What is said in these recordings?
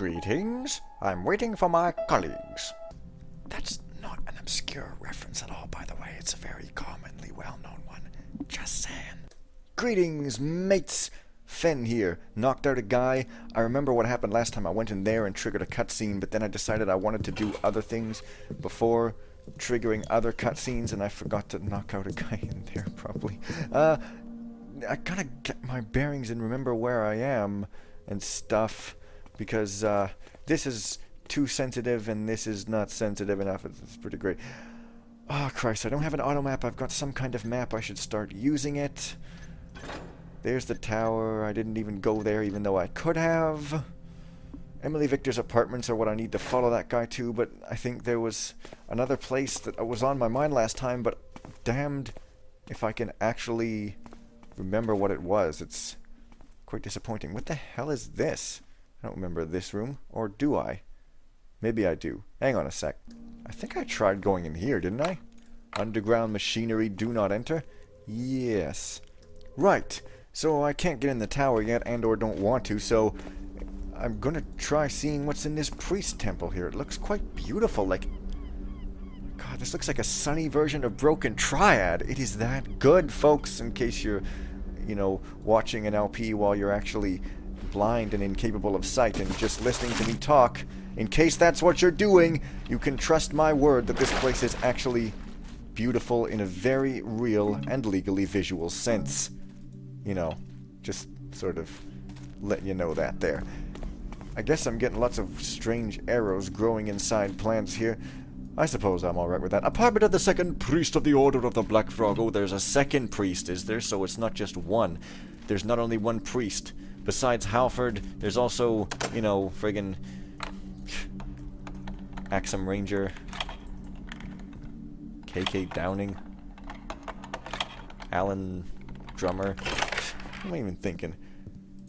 Greetings. I'm waiting for my colleagues. That's not an obscure reference at all, by the way. It's a very commonly well-known one. Just saying. Greetings, mates. Fen here. Knocked out a guy. I remember what happened last time. I went in there and triggered a cutscene, but then I decided I wanted to do other things before triggering other cutscenes, and I forgot to knock out a guy in there, probably. I gotta get my bearings and remember where I am and stuff, because this is too sensitive and this is not sensitive enough. It's pretty great. Oh, Christ, I don't have an auto map. I've got some kind of map. I should start using it. There's the tower. I didn't even go there, even though I could have. Emily Victor's apartments are what I need to follow that guy to, but I think there was another place that was on my mind last time, but damned if I can actually remember what it was. It's quite disappointing. What the hell is this? I don't remember this room, or do I? Maybe I do. Hang on a sec. I think I tried going in here, didn't I? Underground machinery, do not enter? Yes. Right. So I can't get in the tower yet, and or don't want to, so I'm gonna try seeing what's in this priest temple here. It looks quite beautiful, like... God, this looks like a sunny version of Broken Triad. It is that good, folks, in case you're, you know, watching an LP while you're actually blind and incapable of sight and just listening to me talk. In case that's what you're doing, you can trust my word that this place is actually beautiful in a very real and legally visual sense. You know, just sort of let you know that there. I guess I'm getting lots of strange arrows growing inside plants here. I suppose I'm alright with that. Apartment of the second priest of the Order of the Black Frog. Oh, there's a second priest, is there? So it's not just one. There's not only one priest. Besides Halford, there's also, you know, friggin' Axum Ranger, KK Downing, Alan Drummer. What am I even thinking?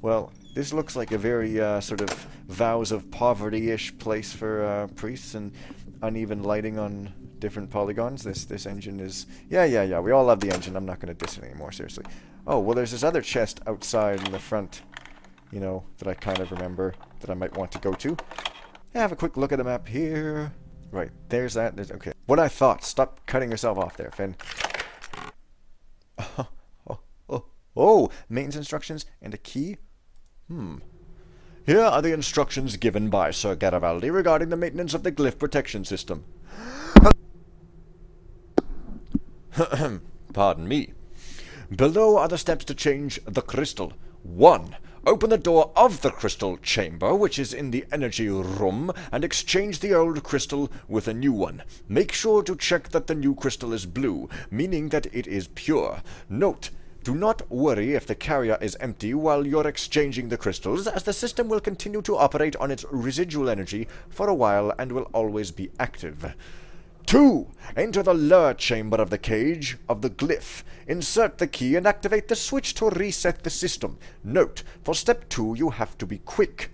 Well, this looks like a very sort of vows of poverty-ish place for priests, and uneven lighting on different polygons. This engine is... Yeah. We all love the engine. I'm not going to diss it anymore, seriously. Oh, well, there's this other chest outside in the front, you know, that I kind of remember that I might want to go to. Have a quick look at the map here. Right, there's that. Okay. What I thought. Stop cutting yourself off there, Finn. Oh, maintenance instructions and a key? Here are the instructions given by Sir Garibaldi regarding the maintenance of the glyph protection system. Pardon me. Below are the steps to change the crystal. 1. Open the door of the crystal chamber, which is in the energy room, and exchange the old crystal with a new one. Make sure to check that the new crystal is blue, meaning that it is pure. Note, do not worry if the carrier is empty while you're exchanging the crystals, as the system will continue to operate on its residual energy for a while and will always be active. 2. Enter the lower chamber of the cage of the glyph. Insert the key and activate the switch to reset the system. Note, for step 2 you have to be quick.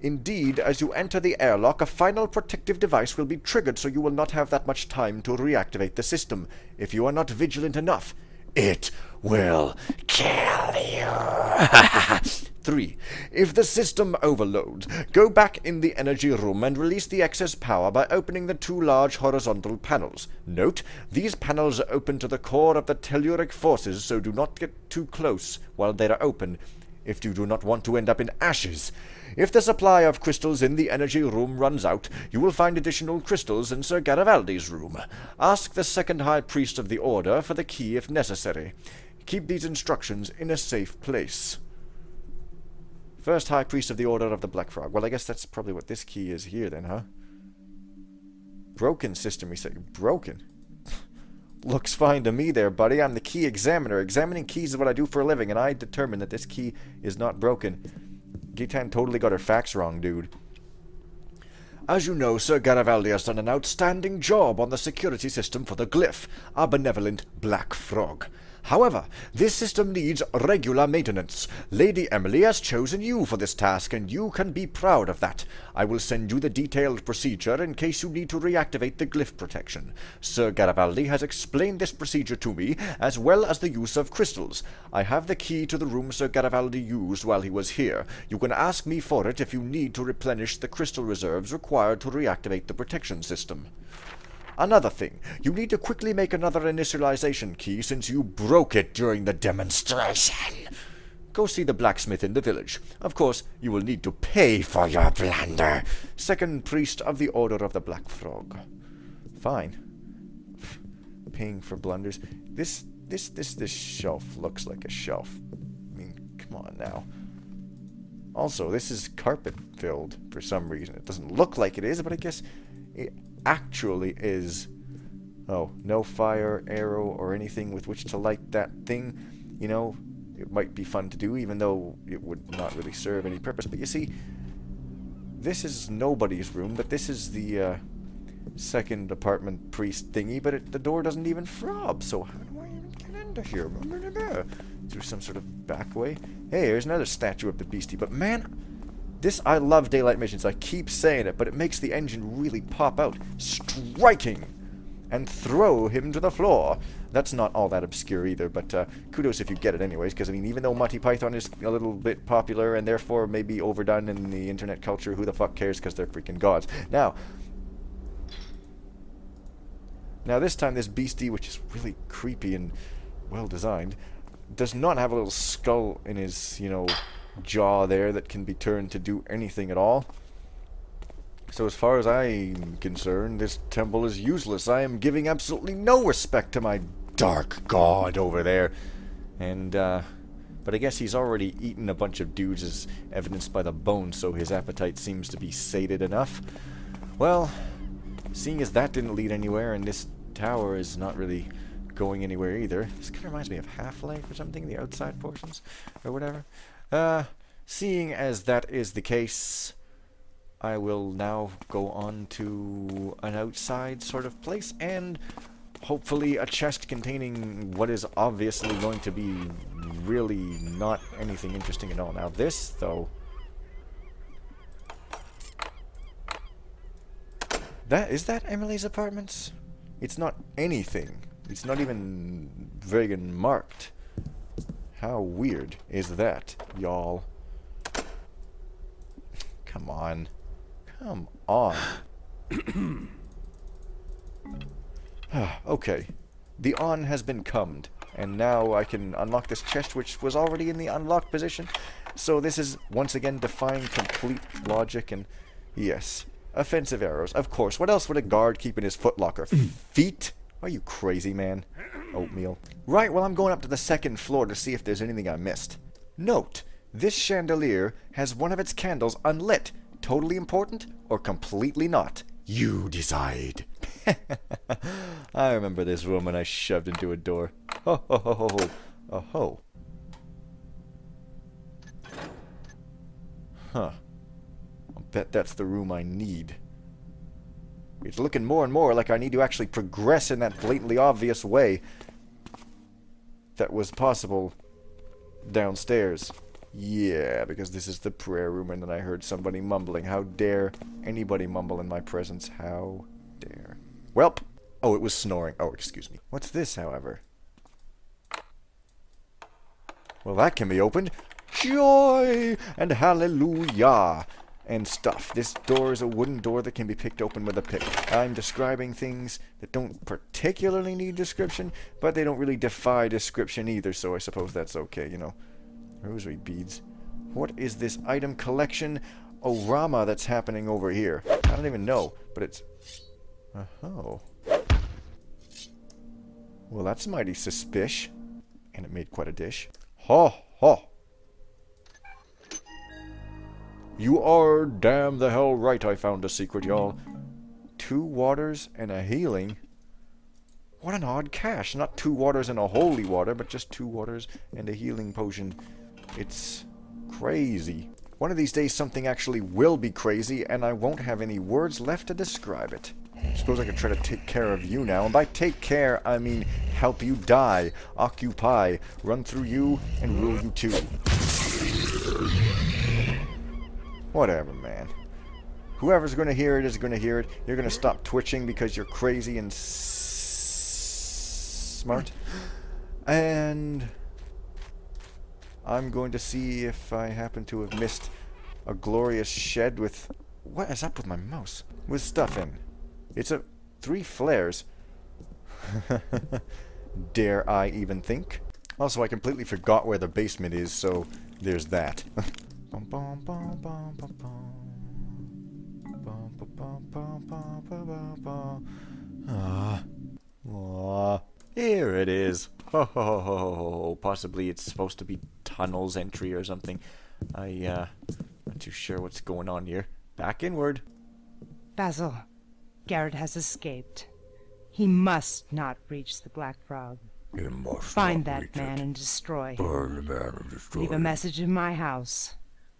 Indeed, as you enter the airlock, a final protective device will be triggered, so you will not have that much time to reactivate the system. If you are not vigilant enough, it will kill you. 3. If the system overloads, go back in the energy room and release the excess power by opening the 2 large horizontal panels. Note, these panels are open to the core of the telluric forces, so do not get too close while they are open, if you do not want to end up in ashes. If the supply of crystals in the energy room runs out, you will find additional crystals in Sir Garibaldi's room. Ask the second High Priest of the Order for the key if necessary. Keep these instructions in a safe place. First High Priest of the Order of the Black Frog. Well, I guess that's probably what this key is here then, huh? Broken system reset. Broken? Looks fine to me there, buddy. I'm the key examiner. Examining keys is what I do for a living, and I determined that this key is not broken. Gitan totally got her facts wrong, dude. As you know, Sir Garibaldi has done an outstanding job on the security system for the glyph, our benevolent Black Frog. However, this system needs regular maintenance. Lady Emily has chosen you for this task, and you can be proud of that. I will send you the detailed procedure in case you need to reactivate the glyph protection. Sir Garibaldi has explained this procedure to me, as well as the use of crystals. I have the key to the room Sir Garibaldi used while he was here. You can ask me for it if you need to replenish the crystal reserves required to reactivate the protection system. Another thing, you need to quickly make another initialization key since you broke it during the demonstration. Go see the blacksmith in the village. Of course, you will need to pay for your blunder. Second priest of the Order of the Black Frog. Fine. Paying for blunders. This shelf looks like a shelf. I mean, come on now. Also, this is carpet filled for some reason. It doesn't look like it is, but I guess it actually is. Oh, no fire, arrow, or anything with which to light that thing. You know, it might be fun to do, even though it would not really serve any purpose. But you see, this is nobody's room, but this is the second apartment priest thingy, but the door doesn't even fob, so how do I even get into here? Through some sort of back way? Hey, there's another statue of the beastie, but man, I love daylight missions. I keep saying it, but it makes the engine really pop out. Striking! And throw him to the floor. That's not all that obscure either, but kudos if you get it anyways, because, I mean, even though Monty Python is a little bit popular and therefore maybe overdone in the internet culture, who the fuck cares, because they're freaking gods. Now, this time this beastie, which is really creepy and well-designed, does not have a little skull in his, jaw there that can be turned to do anything at all. So as far as I'm concerned, this temple is useless. I am giving absolutely no respect to my dark god over there. And, but I guess he's already eaten a bunch of dudes as evidenced by the bones, so his appetite seems to be sated enough. Well, seeing as that didn't lead anywhere, and this tower is not really going anywhere either. This kind of reminds me of Half-Life or something, the outside portions, or whatever. Seeing as that is the case, I will now go on to an outside sort of place, and hopefully a chest containing what is obviously going to be really not anything interesting at all. Now this, though, is that Emily's apartments? It's not anything. It's not even vegan marked. How weird is that, y'all? Come on. Come on. Okay. The on has been cummed. And now I can unlock this chest, which was already in the unlocked position. So this is, once again, defying complete logic and... yes. Offensive arrows. Of course. What else would a guard keep in his footlocker? Feet? Are you crazy, man? Oatmeal. Right, well, I'm going up to the second floor to see if there's anything I missed. Note, this chandelier has one of its candles unlit. Totally important or completely not? You decide. I remember this room when I shoved into a door. Ho ho ho ho ho. Oh ho. Huh. I'll bet that's the room I need. It's looking more and more like I need to actually progress in that blatantly obvious way that was possible downstairs. Yeah, because this is the prayer room, and then I heard somebody mumbling. How dare anybody mumble in my presence? How dare. Welp. Oh, it was snoring. Oh, excuse me. What's this, however? Well, that can be opened. Joy and hallelujah and stuff. This door is a wooden door that can be picked open with a pick. I'm describing things that don't particularly need description, but they don't really defy description either, so I suppose that's okay, Rosary beads. What is this item collection orama that's happening over here? I don't even know, but it's... oh. Well, that's mighty suspicious. And it made quite a dish. Ho, ho. You are damn the hell right I found a secret, y'all. 2 waters and a healing. What an odd cache. Not 2 waters and a holy water, but just 2 waters and a healing potion. It's crazy. One of these days something actually will be crazy, and I won't have any words left to describe it. Suppose I could try to take care of you now, and by take care, I mean help you die, occupy, run through you, and rule you too. Whatever, man. Whoever's going to hear it is going to hear it. You're going to stop twitching because you're crazy and smart. And I'm going to see if I happen to have missed a glorious shed with... What is up with my mouse? With stuff in. It's a... 3 flares. Dare I even think? Also, I completely forgot where the basement is, so there's that. Here it is. Ho ho ho ho ho. Possibly it's supposed to be tunnels entry or something. Not too sure what's going on here. Back inward. Basil, Garrett has escaped. He must not reach the Black Frog. Find that man and destroy him. Leave a message in my house.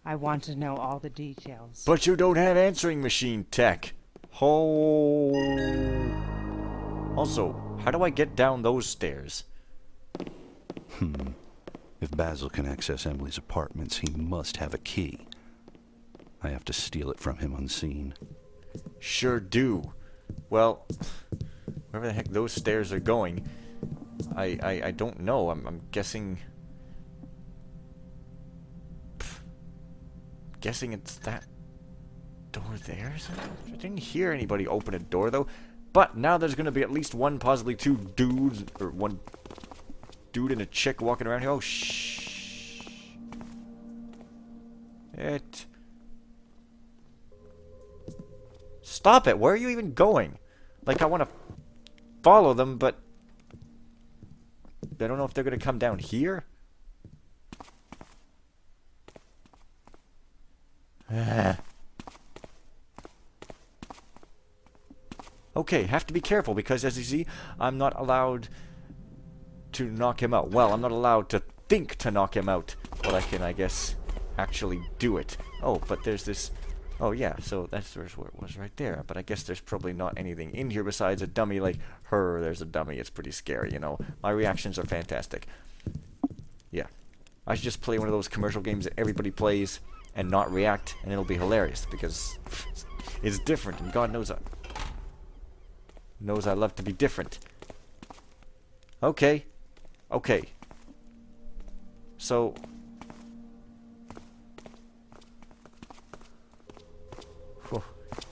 I want to know all the details. But you don't have answering machine tech. Oh. Also, how do I get down those stairs? If Basil can access Emily's apartments, he must have a key. I have to steal it from him unseen. Sure do. Well, wherever the heck those stairs are going, I don't know. I'm guessing... Guessing it's that door there. I didn't hear anybody open a door, though. But now there's going to be at least one, possibly 2 dudes, or 1 dude and a chick walking around here. Oh, shh. Stop it. Where are you even going? Like, I want to follow them, but I don't know if they're going to come down here. Okay, have to be careful because, as you see, I'm not allowed to knock him out. Well, I'm not allowed to think to knock him out, but I can, I guess, actually do it. Oh, but there's this... Oh, yeah, so that's where it was right there. But I guess there's probably not anything in here besides a dummy like her. There's a dummy. It's pretty scary, you know. My reactions are fantastic. Yeah. I should just play one of those commercial games that everybody plays and not react, and it'll be hilarious because it's different, and God knows I love to be different. Okay. Okay. So... Whew,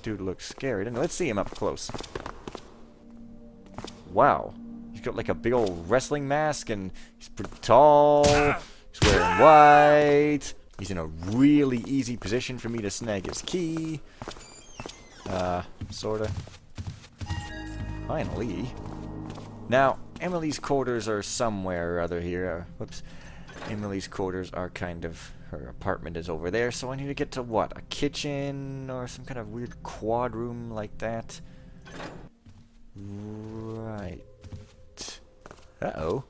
dude looks scary. Let's see him up close. Wow. He's got like a big old wrestling mask, and he's pretty tall. He's wearing white. He's in a really easy position for me to snag his key. Sorta. Finally. Now, Emily's quarters are somewhere or other here. Whoops. Emily's quarters are kind of... Her apartment is over there, so I need to get to what? A kitchen or some kind of weird quad room like that? Right. Uh-oh.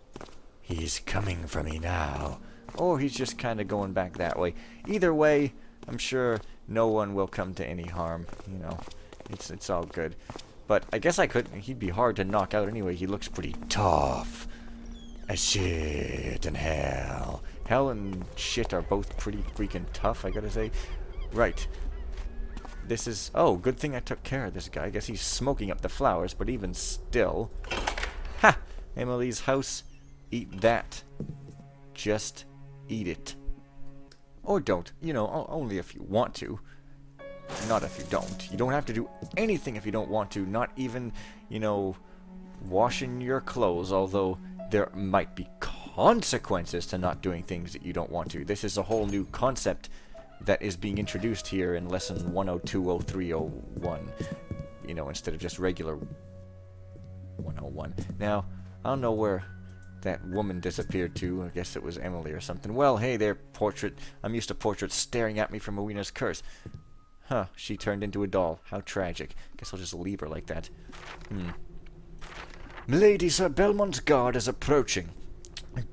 He's coming for me now. Or he's just kind of going back that way. Either way, I'm sure no one will come to any harm. You know, it's all good. But I guess I could. He'd be hard to knock out anyway. He looks pretty tough. As shit and hell. Hell and shit are both pretty freaking tough, I gotta say. Right. This is... Oh, good thing I took care of this guy. I guess he's smoking up the flowers, but even still... Ha! Emily's house. Eat that. Just eat it. Or don't. You know, only if you want to. Not if you don't. You don't have to do anything if you don't want to. Not even, you know, washing your clothes. Although there might be consequences to not doing things that you don't want to. This is a whole new concept that is being introduced here in lesson 1020301. You know, instead of just regular 101. Now, I don't know where that woman disappeared to. I guess it was Emily or something. Well, hey there, portrait. I'm used to portraits staring at me from Rowena's curse. Huh, she turned into a doll. How tragic. Guess I'll just leave her like that. Milady, Sir Belmont's guard is approaching.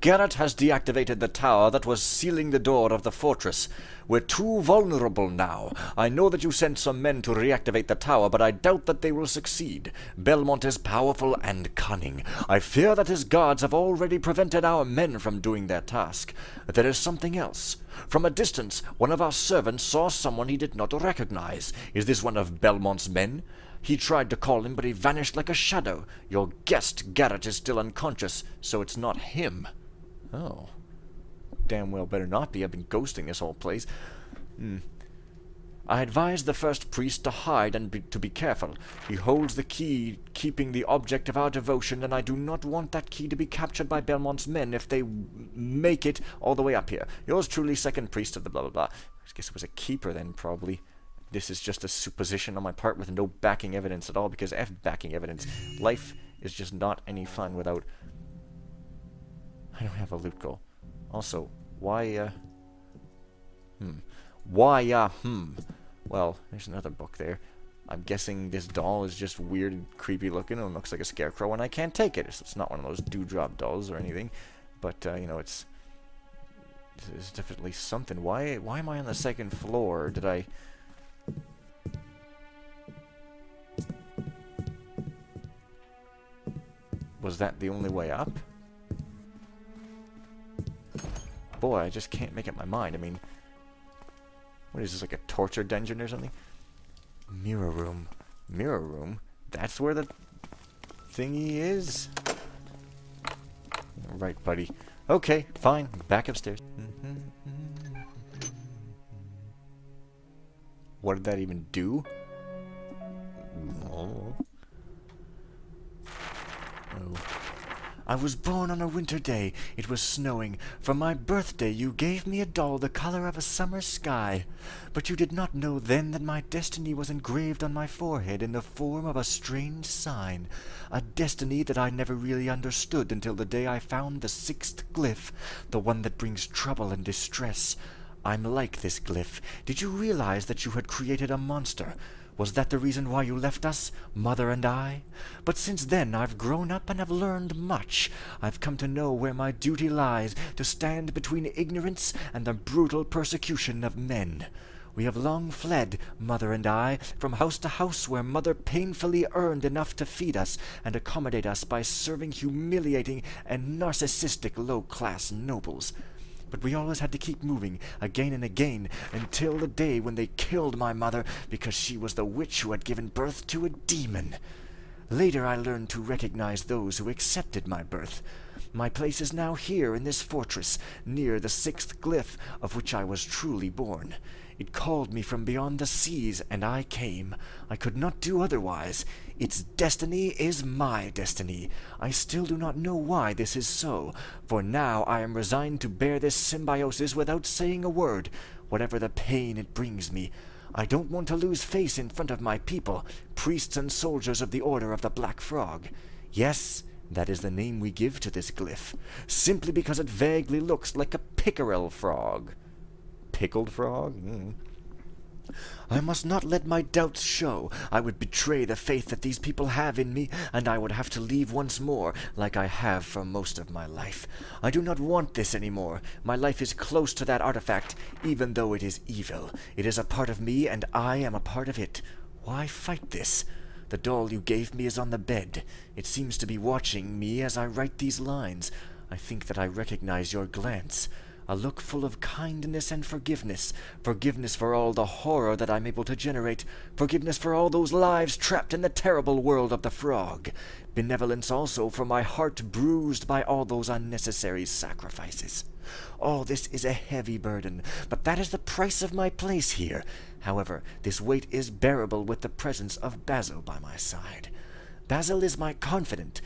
Garrett has deactivated the tower that was sealing the door of the fortress. We're too vulnerable now. I know that you sent some men to reactivate the tower, but I doubt that they will succeed. Belmont is powerful and cunning. I fear that his guards have already prevented our men from doing their task. There is something else. From a distance, one of our servants saw someone he did not recognize. Is this one of Belmont's men? He tried to call him, but he vanished like a shadow. Your guest, Garrett, is still unconscious, so it's not him. Oh. Damn well better not be. I've been ghosting this whole place. I advised the first priest to hide and to be careful. He holds the key, keeping the object of our devotion, and I do not want that key to be captured by Belmont's men if they make it all the way up here. Yours truly, second priest of the blah blah blah. I guess it was a keeper then, probably. This is just a supposition on my part with no backing evidence at all, because F backing evidence. Life is just not any fun without... I don't have a loot goal. Also, why, Well, there's another book there. I'm guessing this doll is just weird and creepy looking and looks like a scarecrow, and I can't take it. It's not one of those dewdrop dolls or anything. But, you know, it's definitely something. Why am I on the second floor? Did I... Was that the only way up? Boy, I just can't make up my mind. I mean, what is this, like a torture dungeon or something? Mirror room. Mirror room? That's where the thingy is? Right, buddy. Okay, fine. Back upstairs. What did that even do? Oh. I was born on a winter day. It was snowing. For my birthday you gave me a doll the color of a summer sky. But you did not know then that my destiny was engraved on my forehead in the form of a strange sign. A destiny that I never really understood until the day I found the sixth glyph, the one that brings trouble and distress. I'm like this glyph. Did you realize that you had created a monster? Was that the reason why you left us, Mother and I? But since then I've grown up and have learned much. I've come to know where my duty lies, to stand between ignorance and the brutal persecution of men. We have long fled, Mother and I, from house to house where Mother painfully earned enough to feed us and accommodate us by serving humiliating and narcissistic low-class nobles. But we always had to keep moving, again and again, until the day when they killed my mother because she was the witch who had given birth to a demon. Later I learned to recognize those who accepted my birth. My place is now here in this fortress, near the sixth glyph of which I was truly born. It called me from beyond the seas, and I came. I could not do otherwise. Its destiny is my destiny. I still do not know why this is so, for now I am resigned to bear this symbiosis without saying a word, whatever the pain it brings me. I don't want to lose face in front of my people, priests and soldiers of the Order of the Black Frog. Yes, that is the name we give to this glyph, simply because it vaguely looks like a pickerel frog. Pickled frog? I must not let my doubts show. I would betray the faith that these people have in me, and I would have to leave once more, like I have for most of my life. I do not want this anymore. My life is close to that artifact, even though it is evil. It is a part of me, and I am a part of it. Why fight this? The doll you gave me is on the bed. It seems to be watching me as I write these lines. I think that I recognize your glance. A look full of kindness and forgiveness. Forgiveness for all the horror that I'm able to generate. Forgiveness for all those lives trapped in the terrible world of the frog. Benevolence also for my heart bruised by all those unnecessary sacrifices. All this is a heavy burden, but that is the price of my place here. However, this weight is bearable with the presence of Basil by my side. Basil is my confidant.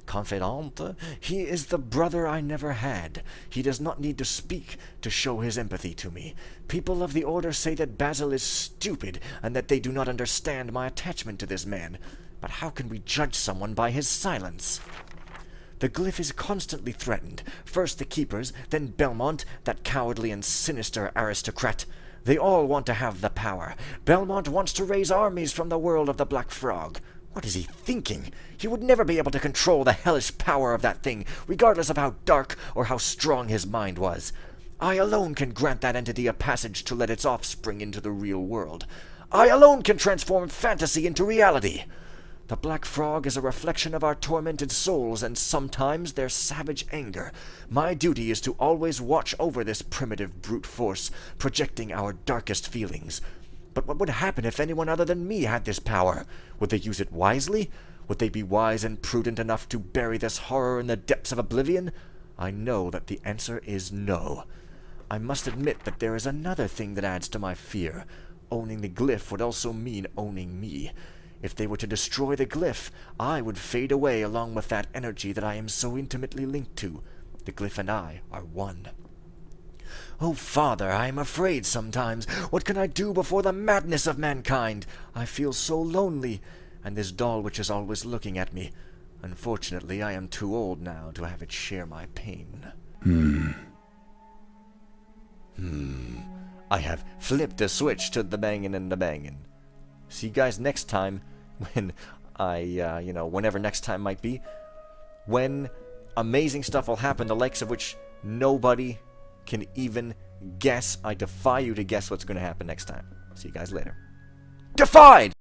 Confidante? He is the brother I never had. He does not need to speak to show his empathy to me. People of the Order say that Basil is stupid, and that they do not understand my attachment to this man. But how can we judge someone by his silence? The glyph is constantly threatened. First the Keepers, then Belmont, that cowardly and sinister aristocrat. They all want to have the power. Belmont wants to raise armies from the world of the Black Frog. What is he thinking? He would never be able to control the hellish power of that thing, regardless of how dark or how strong his mind was. I alone can grant that entity a passage to let its offspring into the real world. I alone can transform fantasy into reality. The Black Frog is a reflection of our tormented souls and sometimes their savage anger. My duty is to always watch over this primitive brute force, projecting our darkest feelings. But what would happen if anyone other than me had this power? Would they use it wisely? Would they be wise and prudent enough to bury this horror in the depths of oblivion? I know that the answer is no. I must admit that there is another thing that adds to my fear. Owning the glyph would also mean owning me. If they were to destroy the glyph, I would fade away along with that energy that I am so intimately linked to. The glyph and I are one. Oh, Father, I am afraid sometimes. What can I do before the madness of mankind? I feel so lonely, and this doll which is always looking at me. Unfortunately, I am too old now to have it share my pain. I have flipped the switch to the bangin' and the bangin'. See you guys next time when whenever next time might be, when amazing stuff will happen, the likes of which nobody can even guess. I defy you to guess what's going to happen next time. See you guys later. Defied!